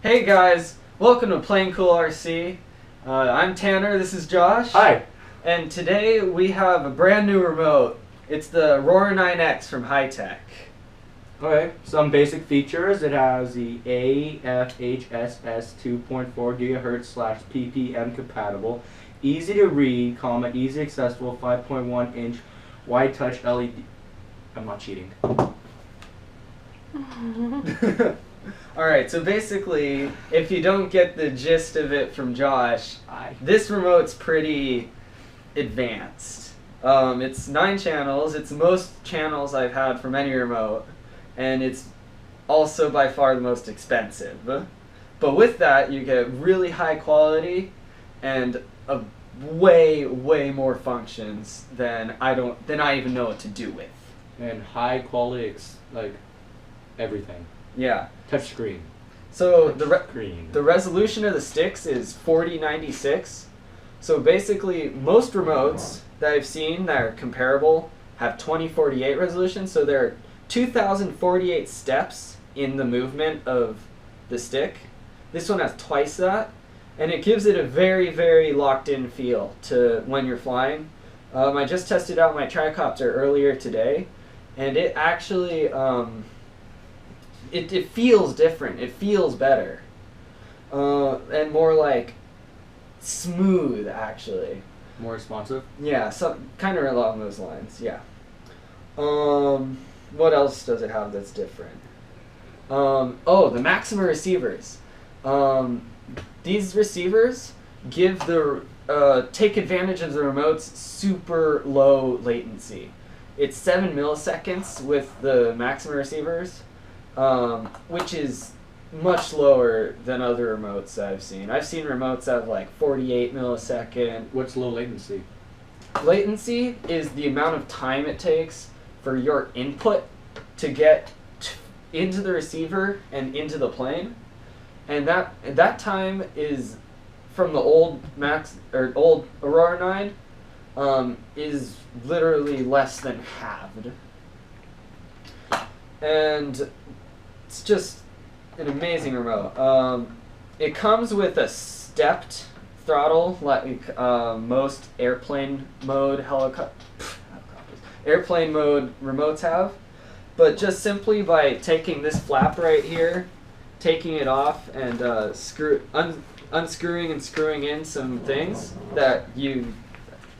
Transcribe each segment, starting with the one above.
Hey guys, welcome to PlaneCoolRC. I'm Tanner, this is Josh. Hi. And today we have a brand new remote. It's the Aurora 9X from Hitec. Okay, some basic features. It has the AFHSS 2.4 GHz / ppm compatible, easy to read, easy accessible 5.1 inch wide touch LED. I'm not cheating. Alright, so basically, if you don't get the gist of it from Josh, this remote's pretty advanced. It's 9 channels, it's the most channels I've had from any remote, and it's also by far the most expensive. But with that, you get really high quality and a way more functions than I even know what to do with. And high quality, like everything. Yeah. Touch screen. So the resolution of the sticks is 4096. So basically, most remotes that I've seen that are comparable have 2048 resolution. So there are 2048 steps in the movement of the stick. This one has twice that, and it gives it a very locked-in feel to when you're flying. I just tested out my tricopter earlier today, and it actually it feels different. It feels better, and more like smooth actually. More responsive. Yeah, some kind of along those lines. Yeah. What else does it have that's different? Oh, the Maxima Receivers. These receivers give take advantage of the remote's super low latency. It's 7 milliseconds with the Maxima Receivers, which is much lower than other remotes that I've seen. I've seen remotes that have like 48 millisecond. What's low latency? Latency is the amount of time it takes for your input to get into the receiver and into the plane, and that time is from the old old Aurora 9 is literally less than halved, and it's just an amazing remote. It comes with a stepped throttle like most airplane mode remotes have, but just simply by taking this flap right here, taking it off, and unscrewing and screwing in some things that you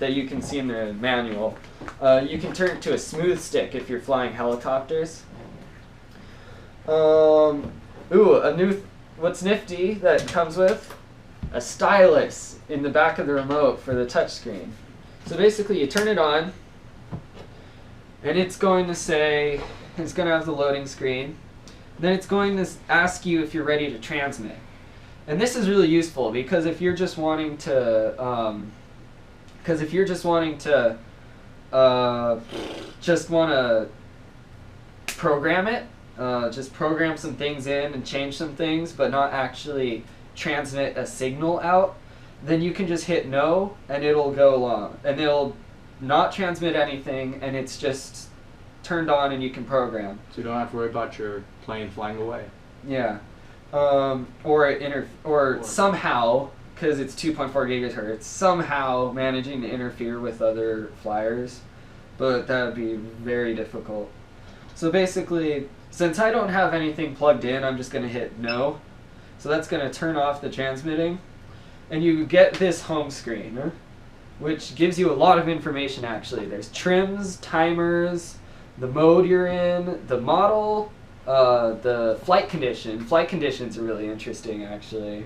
can see in the manual, you can turn it to a smooth stick if you're flying helicopters. What's nifty that it comes with? A stylus in the back of the remote for the touchscreen. So basically you turn it on, and it's going to have the loading screen. Then it's going to ask you if you're ready to transmit. And this is really useful because if you're just wanting to program it, just program some things in and change some things, but not actually transmit a signal out, then you can just hit no, and it'll go along, and it'll not transmit anything, and it's just turned on, and you can program. So you don't have to worry about your plane flying away. Yeah, or somehow, because it's 2.4 gigahertz, somehow managing to interfere with other flyers, but that would be very difficult. So basically, since I don't have anything plugged in, I'm just going to hit no. So that's going to turn off the transmitting. And you get this home screen, which gives you a lot of information actually. There's trims, timers, the mode you're in, the model, the flight condition. Flight conditions are really interesting actually.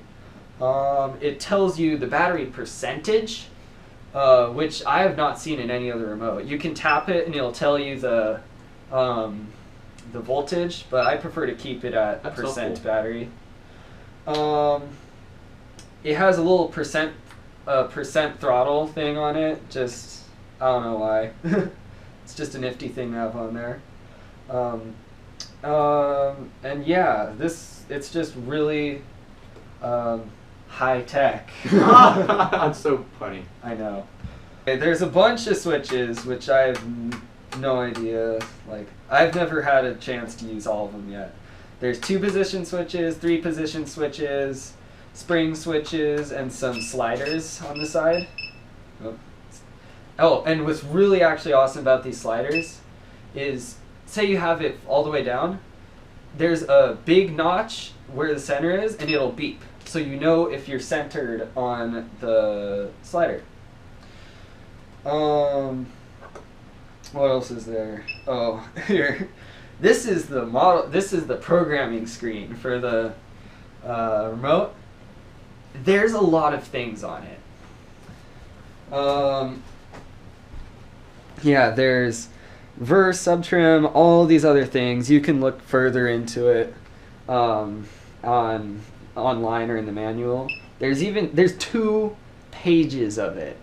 It tells you the battery percentage, which I have not seen in any other remote. You can tap it and it'll tell you the voltage, but I prefer to keep it at percent battery. It has a little percent throttle thing on it. Just, I don't know why. It's just a nifty thing to have on there. And yeah, it's just really high tech. That's so funny. I know. Okay, there's a bunch of switches which I have no idea. Like, I've never had a chance to use all of them yet. There's 2 position switches, 3 position switches, spring switches, and some sliders on the side. Oh, and what's really actually awesome about these sliders is, say you have it all the way down, there's a big notch where the center is, and it'll beep. So you know if you're centered on the slider. What else is there? Oh, here. This is the model. This is the programming screen for the remote. There's a lot of things on it. Yeah, there's verse, subtrim, all these other things. You can look further into it online or in the manual. There's 2 pages of it.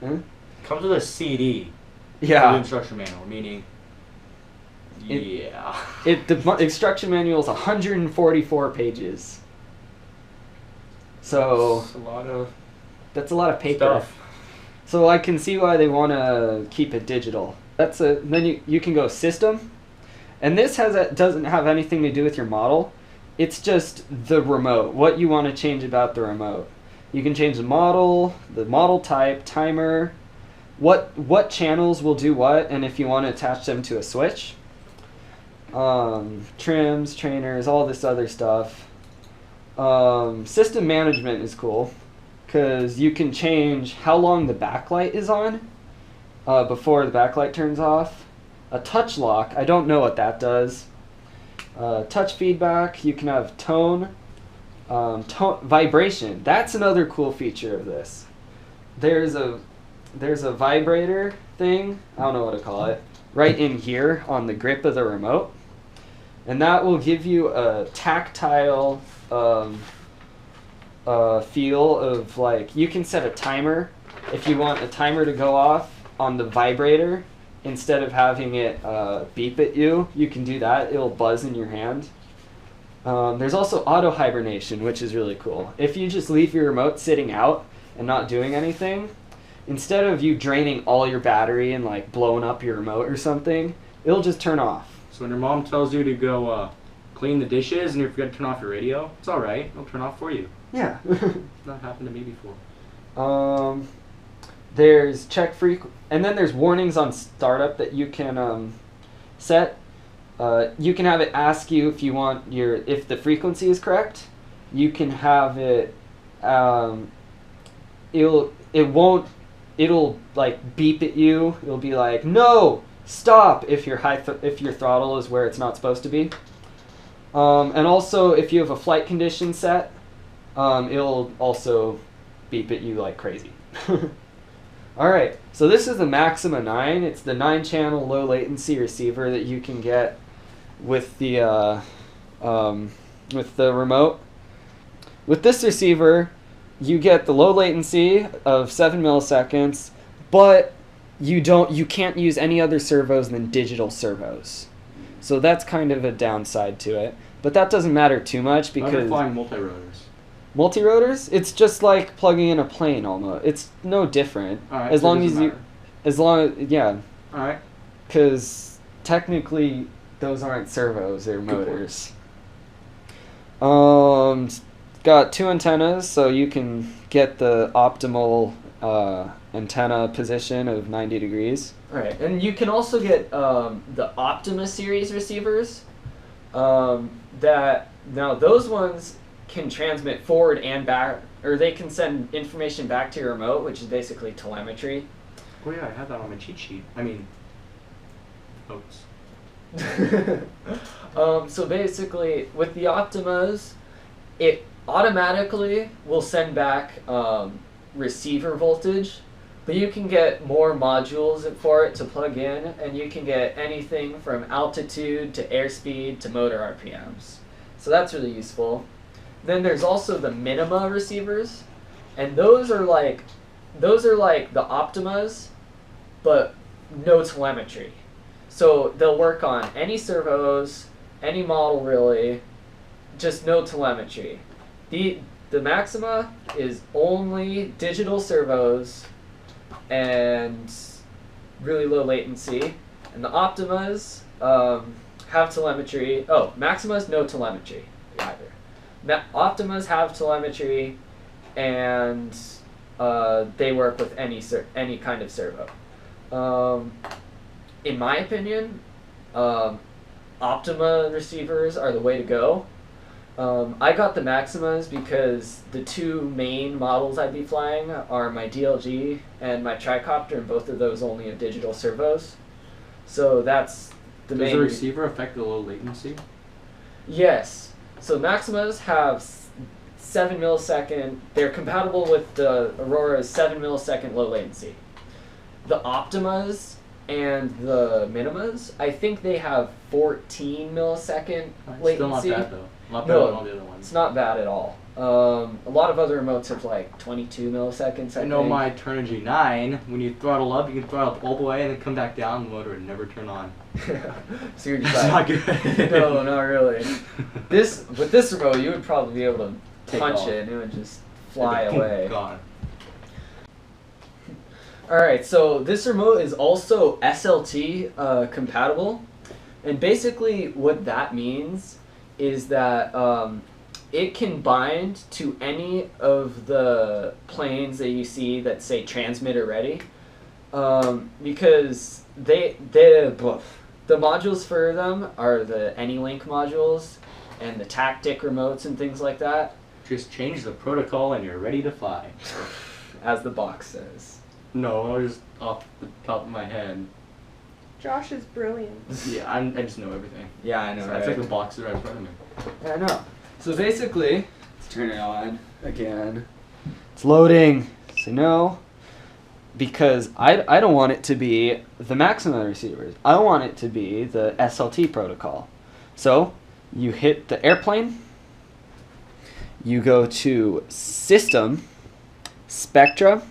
Comes with a CD. Yeah. The instruction manual, meaning. Yeah. The instruction manual is 144 pages. So that's a lot of paper. Stuff. So I can see why they want to keep it digital. Then you can go system, and this doesn't have anything to do with your model. It's just the remote. What you want to change about the remote. You can change the model type, timer, what channels will do what, and if you want to attach them to a switch. Trims, trainers, all this other stuff. System management is cool because you can change how long the backlight is on before the backlight turns off. A touch lock, I don't know what that does. Touch feedback, you can have tone, vibration. That's another cool feature of this. There's a vibrator thing, I don't know what to call it, right in here on the grip of the remote. And that will give you a tactile feel of, like, you can set a timer. If you want a timer to go off on the vibrator, instead of having it beep at you, you can do that. It'll buzz in your hand. There's also auto hibernation, which is really cool. If you just leave your remote sitting out and not doing anything, instead of you draining all your battery and like blowing up your remote or something, it'll just turn off. So when your mom tells you to go clean the dishes and you forget to turn off your radio, it's all right. It'll turn off for you. Yeah. That happened to me before. There's check and then there's warnings on startup that you can set. You can have it ask you if you want if the frequency is correct. You can have it. It'll like beep at you. It'll be like, no, stop, if your if your throttle is where it's not supposed to be. And also if you have a flight condition set, it'll also beep at you like crazy. Alright, so this is the Maxima 9. It's the 9-channel low latency receiver that you can get with the remote. With this receiver, you get the low latency of 7 milliseconds, but you can't use any other servos than digital servos. So that's kind of a downside to it. But that doesn't matter too much because... I'm flying multi-rotors. Multi-rotors? It's just like plugging in a plane almost. It's no different. Alright, as so long as yeah. Alright. Because technically those aren't servos, they're motors. Got 2 antennas, so you can get the optimal antenna position of 90 degrees. Alright, and you can also get the Optima series receivers. Now those ones can transmit forward and back, or they can send information back to your remote, which is basically telemetry. Oh yeah, I have that on my cheat sheet. I mean, notes. So basically, with the Optimas, it automatically will send back receiver voltage, but you can get more modules for it to plug in, and you can get anything from altitude to airspeed to motor RPMs. So that's really useful. Then there's also the Minima receivers, and those are like the Optimas, but no telemetry. So they'll work on any servos, any model really, just no telemetry. The Maxima is only digital servos and really low latency, and the Optimas have telemetry. Oh, Maxima's no telemetry. either. Optimas have telemetry, and they work with any kind of servo. In my opinion, Optima receivers are the way to go. I got the Maximas because the two main models I'd be flying are my DLG and my tricopter, and both of those only have digital servos. So that's the main. Does the receiver affect the low latency? Yes. So Maximas have 7 millisecond. They're compatible with the Aurora's 7 millisecond low latency. The Optimas and the Minimas, I think they have 14 millisecond latency. Still not bad though. Not better than all the other ones. It's not bad at all. A lot of other remotes have like 22 milliseconds. I know my Turnigy 9, when you throttle up, you can throttle up all the way and then come back down, the motor would never turn on. So you're just That's like, not good. no, not really. With this remote, you would probably be able to punch it and it would just fly away. Gone. Alright, so this remote is also SLT compatible. And basically what that means is that it can bind to any of the planes that you see that say transmitter ready. Because the modules for them are the AnyLink modules and the tactic remotes and things like that. Just change the protocol and you're ready to fly. As the box says. No, just off the top of my head. Josh is brilliant. Yeah, I just know everything. Yeah, I know. So right? I think the box is right in front of me. Yeah, I know. So basically, let's turn it on again. It's loading. So no, because I don't want it to be the Maxima receivers. I want it to be the SLT protocol. So you hit the airplane. You go to System, Spectra,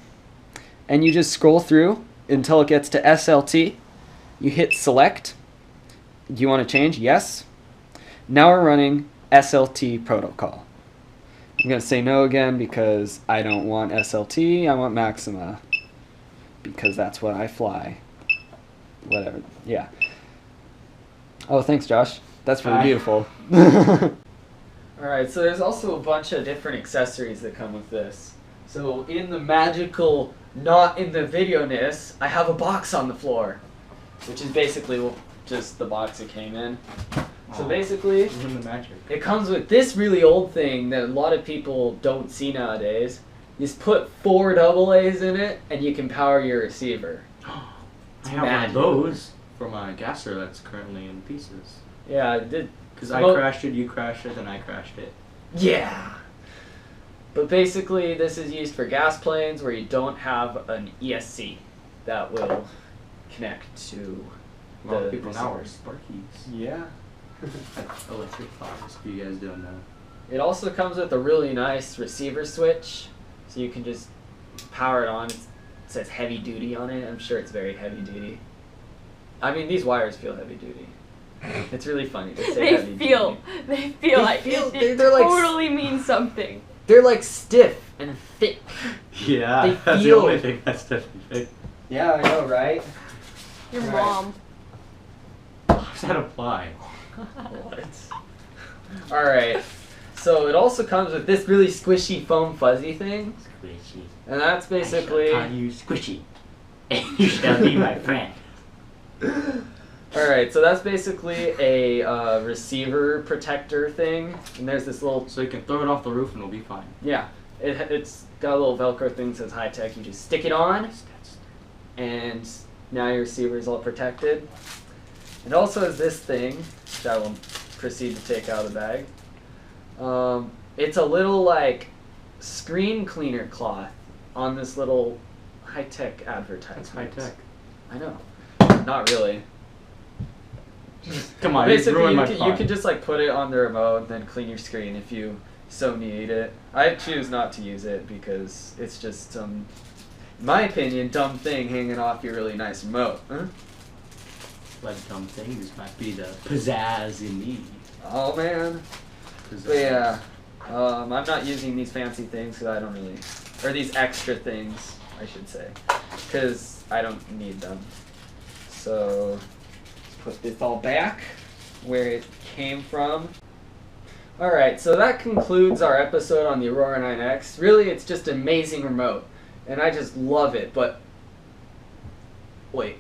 and you just scroll through until it gets to SLT. You hit Select. Do you want to change? Yes. Now we're running SLT protocol. I'm going to say no again because I don't want SLT. I want Maxima because that's what I fly. Whatever. Yeah. Oh, thanks, Josh. That's really beautiful. Alright, so there's also a bunch of different accessories that come with this. So in the magical, not in the video-ness, I have a box on the floor, which is basically just the box it came in. So basically, the magic. It comes with this really old thing that a lot of people don't see nowadays. You just put 4 AA's in it, and you can power your receiver. I have one of those for my gasser that's currently in pieces. Yeah, I did. Because I crashed it, you crashed it, and I crashed it. Yeah! But basically, this is used for gas planes where you don't have an ESC that will connect to A lot the of people now are receivers. Sparkies. Yeah. Electric cars, if you guys don't know. It also comes with a really nice receiver switch, so you can just power it on. It says heavy duty on it. I'm sure it's very heavy duty. I mean, these wires feel heavy duty. It's really funny to say heavy duty. They feel like it they're like totally means something. They're like stiff and thick. Yeah, They that's feel- the only thing that's definitely thick. Yeah, I know, right? Your Right. mom. How does that apply? Alright, so it also comes with this really squishy foam fuzzy thing. Squishy. And that's basically... I shall call you Squishy. And you shall be my friend. Alright, so that's basically a receiver protector thing. And there's this little... So you can throw it off the roof and it'll be fine. Yeah, it's got a little Velcro thing that says Hitec. You just stick it on, and now your receiver is all protected. It also has this thing, which I will proceed to take out of the bag. It's a little, like, screen cleaner cloth on this little Hitec advertisement. That's high tech. I know. Not really. Come on, you Basically, ruined you my can, fun. you can just like put it on the remote and then clean your screen if you so need it. I choose not to use it because it's just some, in my opinion, dumb thing hanging off your really nice remote. Huh? Like dumb thing, this might be the pizzazz in me. Oh man. But yeah, I'm not using these fancy things because I don't really, or these extra things, I should say, because I don't need them. So, let's put this all back where it came from. Alright, so that concludes our episode on the Aurora 9X. Really, it's just an amazing remote, and I just love it, but... Wait.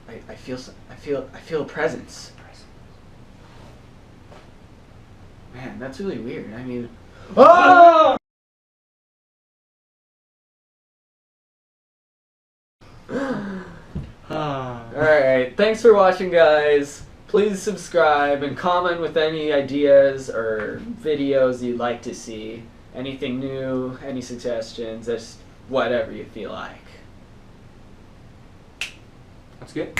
I feel a presence. Man, that's really weird. I mean... Oh! Alright, thanks for watching, guys. Please subscribe and comment with any ideas or videos you'd like to see. Anything new, any suggestions, just whatever you feel like. That's good.